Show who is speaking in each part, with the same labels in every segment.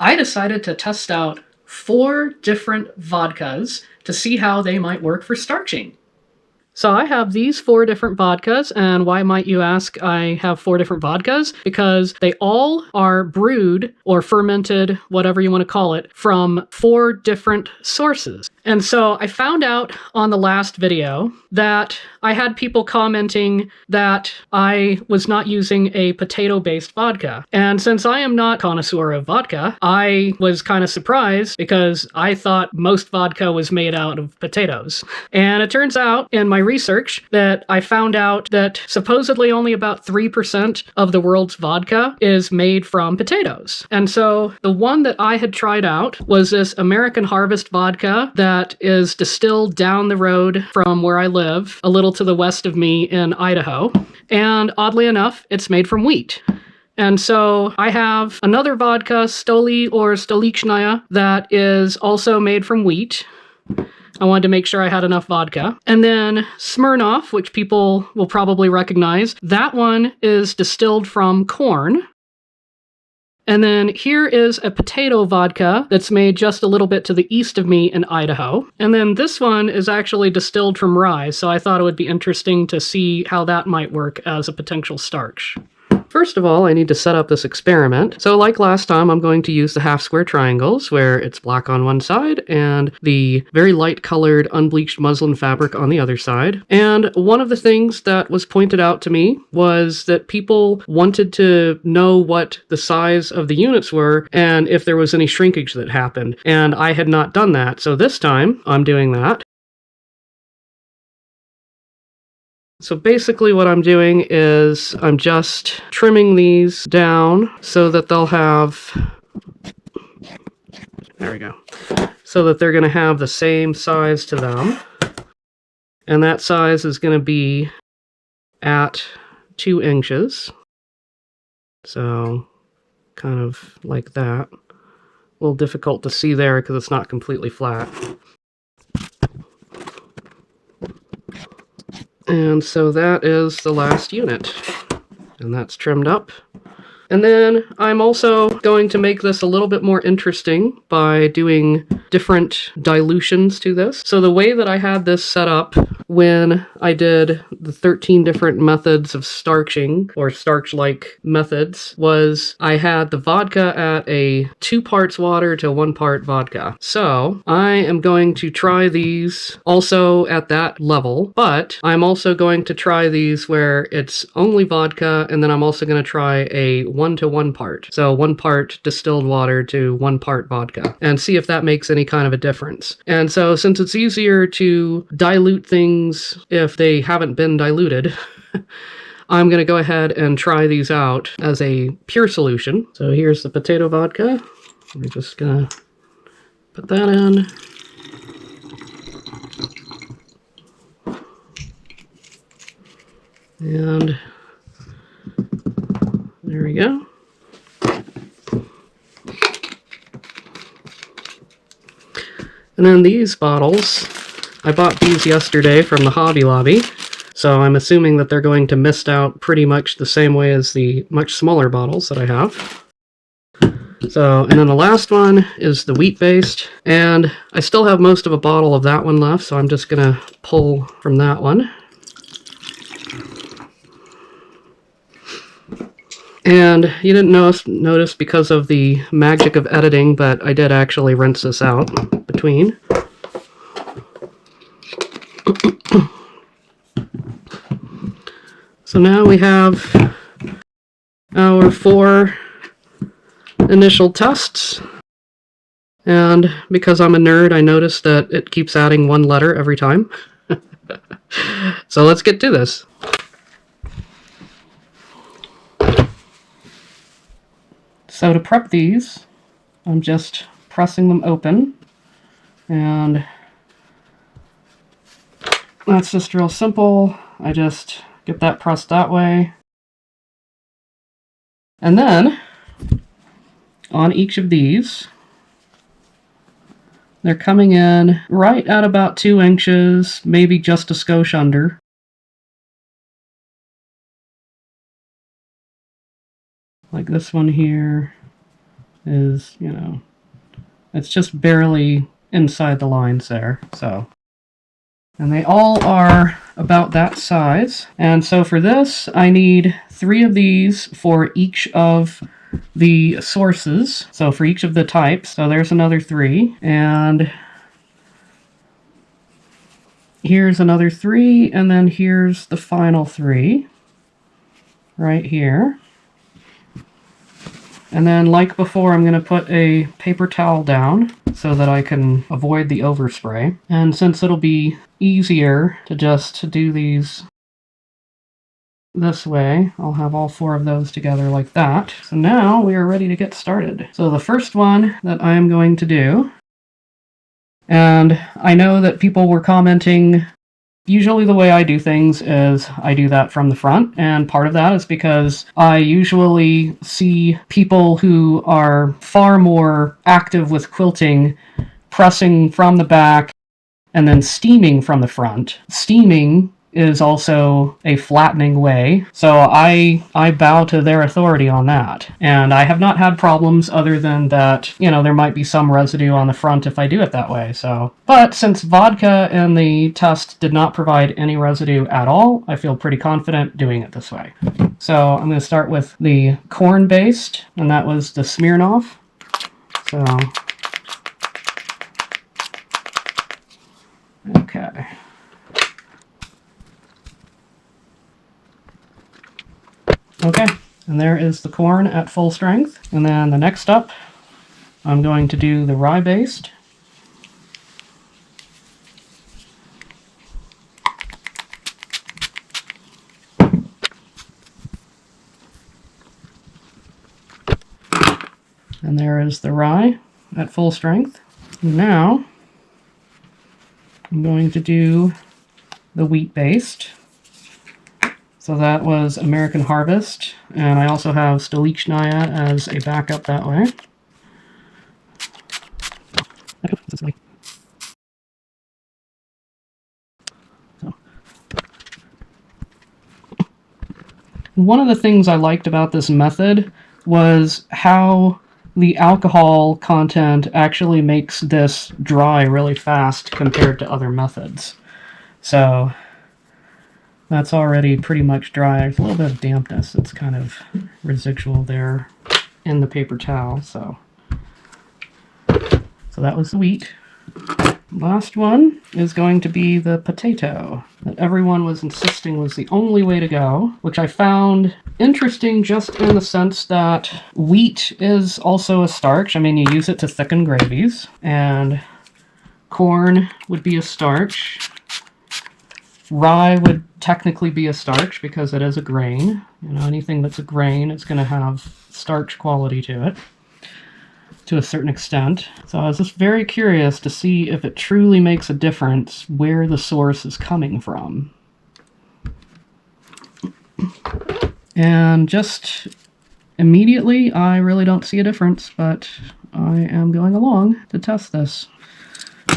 Speaker 1: I decided to test out 4 different vodkas to see how they might work for starching. So I have these 4 different vodkas, and why might you ask I have 4 different vodkas? Because they all are brewed or fermented, whatever you want to call it, from 4 different sources. And so I found out on the last video that I had people commenting that I was not using a potato-based vodka. And since I am not a connoisseur of vodka, I was kind of surprised because I thought most vodka was made out of potatoes. And it turns out in my research that I found out that supposedly only about 3% of the world's vodka is made from potatoes. And so the one that I had tried out was this American Harvest vodka that is distilled down the road from where I live, a little to the west of me in Idaho. And oddly enough, it's made from wheat. And so I have another vodka, Stoli or Stolichnaya, that is also made from wheat. I wanted to make sure I had enough vodka. And then Smirnoff, which people will probably recognize, that one is distilled from corn. And then here is a potato vodka that's made just a little bit to the east of me in Idaho. And then this one is actually distilled from rye, so I thought it would be interesting to see how that might work as a potential starch. First of all, I need to set up this experiment. So like last time, I'm going to use the half square triangles where it's black on one side and the very light colored unbleached muslin fabric on the other side. And one of the things that was pointed out to me was that people wanted to know what the size of the units were and if there was any shrinkage that happened. And I had not done that. So this time I'm doing that. So basically what I'm doing is I'm just trimming these down so that they'll have, there we go, so that they're going to have the same size to them. And that size is going to be at 2 inches. So kind of like that. A little difficult to see there because it's not completely flat. And so that is the last unit, and that's trimmed up. And then I'm also going to make this a little bit more interesting by doing different dilutions to this. So the way that I had this set up when I did the 13 different methods of starching, or starch-like methods, was I had the vodka at a 2 parts water to 1 part vodka. So I am going to try these also at that level, but I'm also going to try these where it's only vodka, and then I'm also going to try a 1 to 1 part. So 1 part distilled water to 1 part vodka, and see if that makes any kind of a difference. And so since it's easier to dilute things if they haven't been diluted, I'm going to go ahead and try these out as a pure solution. So here's the potato vodka. We're just going to put that in. And there we go. And then these bottles, I bought these yesterday from the Hobby Lobby, so I'm assuming that they're going to mist out pretty much the same way as the much smaller bottles that I have. So, and then the last one is the wheat-based, and I still have most of a bottle of that one left, so I'm just going to pull from that one. And you didn't notice because of the magic of editing, but I did actually rinse this out between. So now we have our 4 initial tests. And because I'm a nerd, I noticed that it keeps adding 1 letter every time. So let's get to this. So to prep these, I'm just pressing them open, and that's just real simple. I just get that pressed that way. And then, on each of these, they're coming in right at about 2 inches, maybe just a skosh under. Like this one here, is, you know, it's just barely inside the lines there. So, and they all are about that size. And so for this, I need 3 of these for each of the sources. So for each of the types. So there's another 3. And here's another 3. And then here's the final 3 right here. And then, like before, I'm going to put a paper towel down so that I can avoid the overspray. And since it'll be easier to just do these this way, I'll have all 4 of those together like that. So now we are ready to get started. So the first one that I am going to do, and I know that people were commenting. Usually the way I do things is I do that from the front, and part of that is because I usually see people who are far more active with quilting pressing from the back and then steaming from the front. Steaming is also a flattening way, so I bow to their authority on that. And I have not had problems other than that, you know, there might be some residue on the front if I do it that way. So, but since vodka in the test did not provide any residue at all, I feel pretty confident doing it this way. So I'm going to start with the corn based, and that was the Smirnoff. So, okay. Okay, and there is the corn at full strength. And then the next up, I'm going to do the rye based. And there is the rye at full strength. Now, I'm going to do the wheat based. So that was American Harvest, and I also have Stolichnaya as a backup that way. One of the things I liked about this method was how the alcohol content actually makes this dry really fast compared to other methods. So that's already pretty much dry. There's a little bit of dampness that's kind of residual there in the paper towel. So that was the wheat. Last one is going to be the potato that everyone was insisting was the only way to go, which I found interesting just in the sense that wheat is also a starch. I mean, you use it to thicken gravies, and corn would be a starch. Rye would technically be a starch because it is a grain. You know, anything that's a grain, it's going to have starch quality to it to a certain extent. So I was just very curious to see if it truly makes a difference where the source is coming from. And just immediately, I really don't see a difference, but I am going along to test this.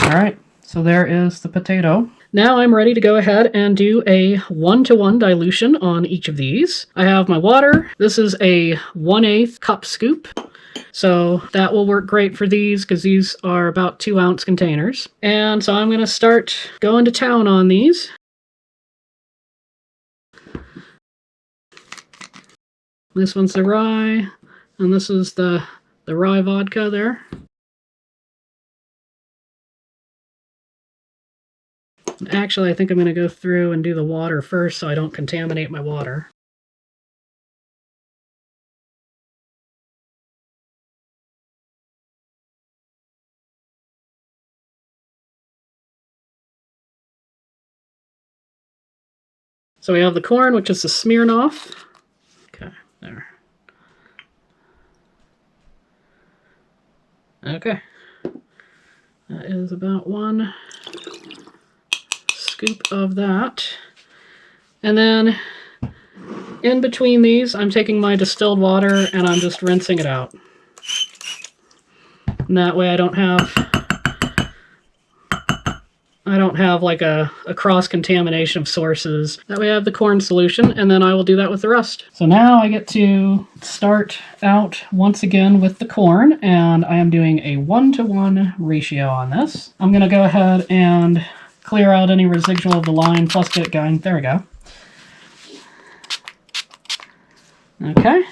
Speaker 1: All right, so there is the potato. Now I'm ready to go ahead and do a 1-to-1 dilution on each of these. I have my water. This is a 1/8 cup scoop. So that will work great for these because these are about 2-ounce containers. And so I'm going to start going to town on these. This one's the rye, and this is the rye vodka there. Actually, I think I'm going to go through and do the water first so I don't contaminate my water. So we have the corn, which is the Smirnoff. Okay, there. Okay. That is about 1 scoop of that. And then in between these, I'm taking my distilled water and I'm just rinsing it out. And that way I I don't have like a cross-contamination of sources. That way I have the corn solution, and then I will do that with the rest. So now I get to start out once again with the corn, and I am doing a 1-to-1 ratio on this. I'm going to go ahead and clear out any residual of the line, plus get it going. There we go. Okay.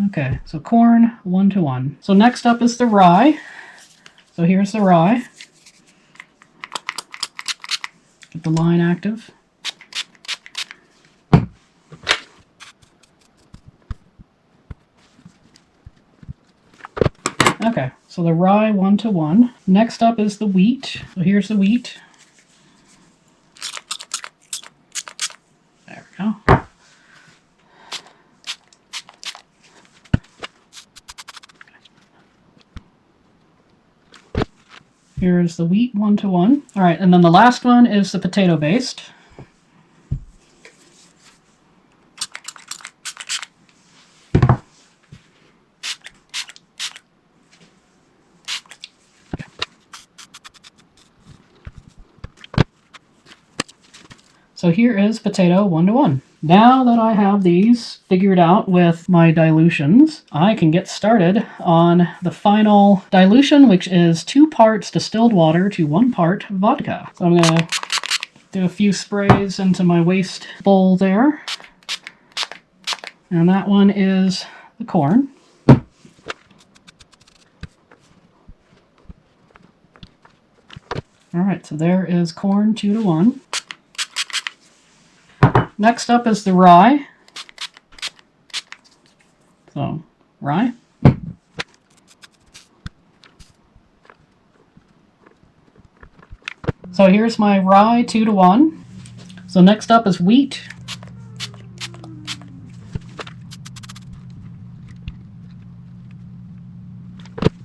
Speaker 1: Okay, so corn 1-to-1. So next up is the rye. So here's the rye. Get the line active. Okay, so the rye 1-to-1. Next up is the wheat. So here's the wheat. There we go. Here's the wheat 1-to-1. All right, and then the last one is the potato based. So here is potato 1-to-1. Now that I have these figured out with my dilutions, I can get started on the final dilution, which is 2 parts distilled water to 1 part vodka. So I'm going to do a few sprays into my waste bowl there. And that one is the corn. Alright, so there is corn 2-to-1. Next up is the rye. So, rye. So here's my rye 2-to-1. So next up is wheat.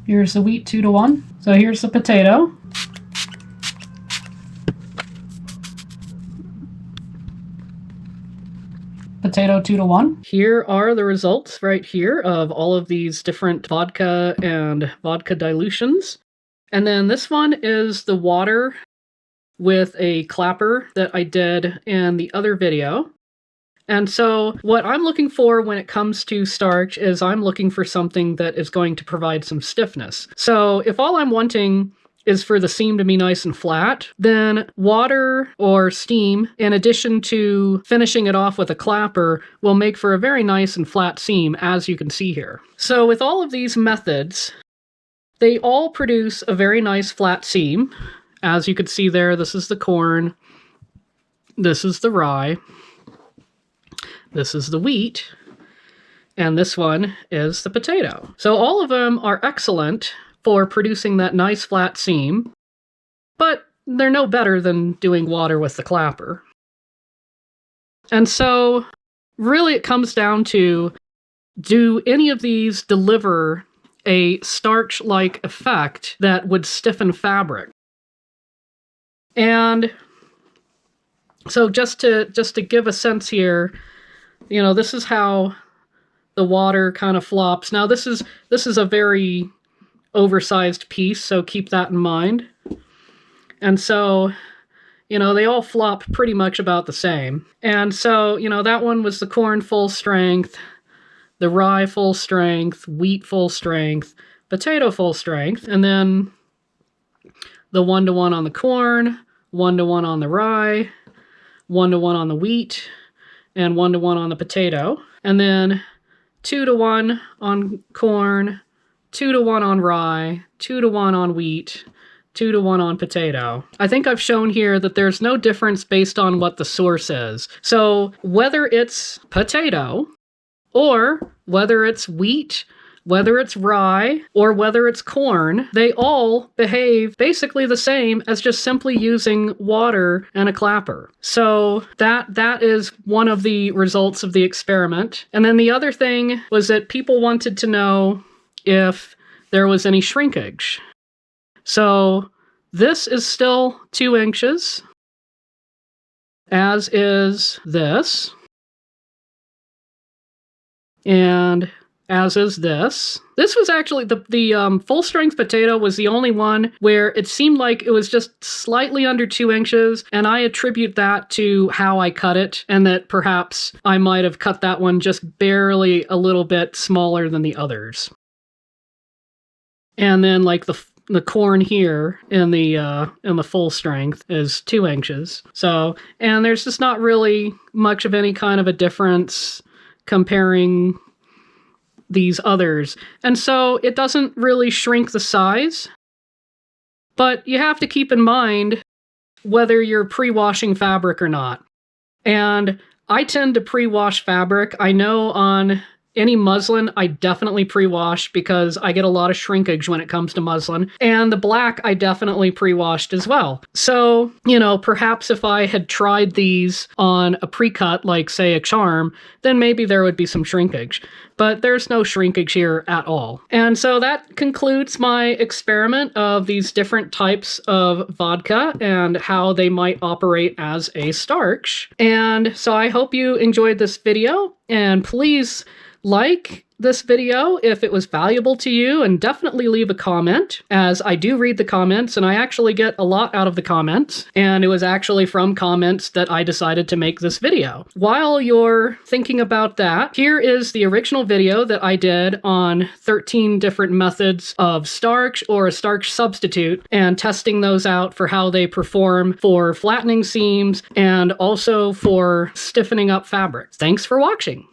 Speaker 1: Here's the wheat 2-to-1. So here's the potato. Potato 2-to-1. Here are the results right here of all of these different vodka and vodka dilutions. And then this one is the water with a clapper that I did in the other video. And so what I'm looking for when it comes to starch is I'm looking for something that is going to provide some stiffness. So if all I'm wanting is for the seam to be nice and flat, then water or steam, in addition to finishing it off with a clapper, will make for a very nice and flat seam, as you can see here. So with all of these methods, they all produce a very nice flat seam. As you can see there, this is the corn, this is the rye, this is the wheat, and this one is the potato. So all of them are excellent for producing that nice flat seam, but they're no better than doing water with the clapper. And so really it comes down to, do any of these deliver a starch-like effect that would stiffen fabric? And so just to give a sense here, you know, this is how the water kind of flops. Now this is a very oversized piece, so keep that in mind. And so, you know, they all flop pretty much about the same. And so, you know, that one was the corn full strength, the rye full strength, wheat full strength, potato full strength, and then the 1-to-1 on the corn, 1-to-1 on the rye, 1-to-1 on the wheat, and 1-to-1 on the potato. And then 2-to-1 on corn, 2-to-1 on rye, 2-to-1 on wheat, 2-to-1 on potato. I think I've shown here that there's no difference based on what the source is. So whether it's potato, or whether it's wheat, whether it's rye, or whether it's corn, they all behave basically the same as just simply using water and a clapper. So that is one of the results of the experiment. And then the other thing was that people wanted to know if there was any shrinkage. So this is still 2 inches, as is this, and as is this. This was actually, the full-strength potato was the only one where it seemed like it was just slightly under 2 inches, and I attribute that to how I cut it, and that perhaps I might have cut that one just barely a little bit smaller than the others. And then like the corn here in the full strength is 2 inches. So, and there's just not really much of any kind of a difference comparing these others. And so it doesn't really shrink the size, but you have to keep in mind whether you're pre-washing fabric or not. And I tend to pre-wash fabric. I know on any muslin, I definitely pre-wash because I get a lot of shrinkage when it comes to muslin. And the black, I definitely pre-washed as well. So, you know, perhaps if I had tried these on a pre-cut, like say a charm, then maybe there would be some shrinkage. But there's no shrinkage here at all. And so that concludes my experiment of these different types of vodka and how they might operate as a starch. And so I hope you enjoyed this video, and please like this video if it was valuable to you, and definitely leave a comment, as I do read the comments and I actually get a lot out of the comments, and it was actually from comments that I decided to make this video. While you're thinking about that, here is the original video that I did on 13 different methods of starch or a starch substitute, and testing those out for how they perform for flattening seams and also for stiffening up fabrics. Thanks for watching.